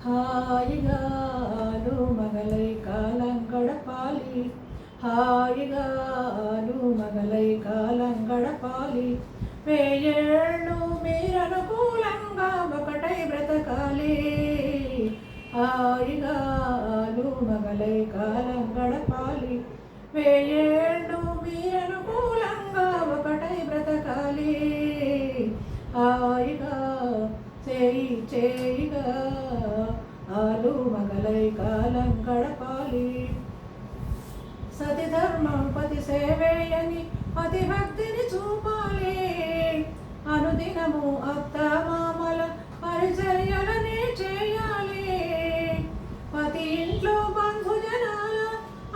హాయిగాను మగలై కాలం గడపాలి, హాయిగాను మగలై కాలం గడపాలి, వేయేళ్ళు మీరనుకూలంగా ఒకటై బ్రతకాలి, హాయిగాను మగలై కాలం గడపాలి, వేయేళ్ళు మీరనుకూలంగా ఒకటై బ్రతకాలి, హాయిగా చేయి చేయిగా ఆలు మగలై కాలం గడపాలి. సతి ధర్మం పతి సేవేయని పతి భక్తిని చూపాలి, అనుదినము అత్త మామల పరిచర్యలనే చేయాలి, పతి ఇంట్లో బంధుజనాల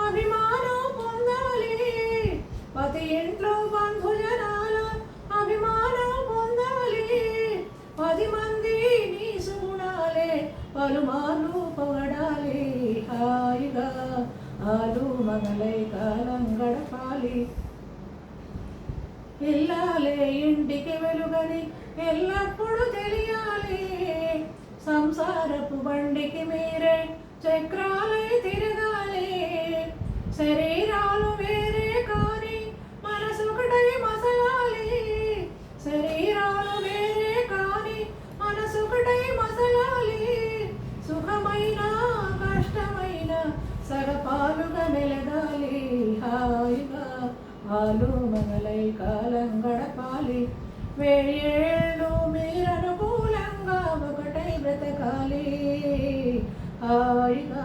అభిమానం పొందాలి, పతి ఇంట్లో బంధుజనాల అభిమానం పొందాలి, 10 మంది నీ సుగుణాలే పలుమార్లు పొగడాలి, హాయిగా ఆలు మగలై కాలం గడపాలి, ఇల్లాలే ఇంటికి వెలుగని ఎల్లప్పుడూ తెలియాలి, సంసారపు బండికి మీరే చక్రాలై తిరగాలి, శరీరాలు వేరే కాని మనసొకటై మసలాలి, శరీరాలు వేరే కాని మనసొకటై మసలాలి, సుఖమైన కష్టమైన సగపాలుగా మెలగాలి, హాయిగా ఆలు మగలై కాలం గడపాలి, వేయేళ్ళు మీరనుకూలంగా ఒకటై బ్రతకాలి, హాయిగా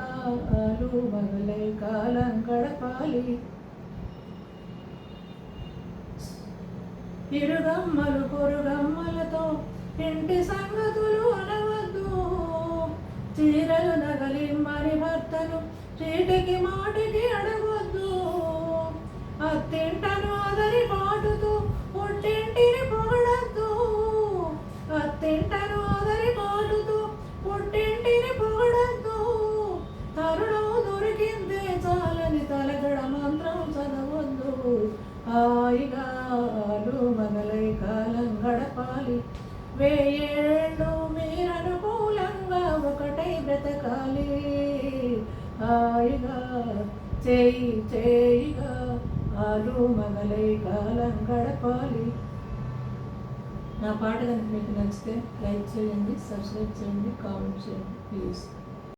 ఆలు మగలై కాలం గడపాలి. ఇరుగమ్మలు పొరుగమ్మలతో ఇంటి సంగతులు అనవద్దు, చీరలు నగలిమ్మని భర్తను చీటికి మాటికి అడగొద్దు, అత్తింటను అదరి పాటుతూ పుట్టింటిని పొగడద్దు, అత్తింటను అదరి పాటుతూ పుట్టింటిని పొగడద్దు, తరుణం దొరికిందే చాలని తలగడ మంత్రం చదవద్దు, హాయిగా ఆలు మగలై కాలం గడపాలి, వేయేళ్ళు మీరనుకూలంగా ఒకటై బ్రతకాలి, హాయిగా చేయి చేయిగా ఆలు మగలై కాలం గడపాలి. నా పాట కనుక మీకు నచ్చితే లైక్ చేయండి, సబ్స్క్రైబ్ చేయండి, కామెంట్ చేయండి ప్లీజ్.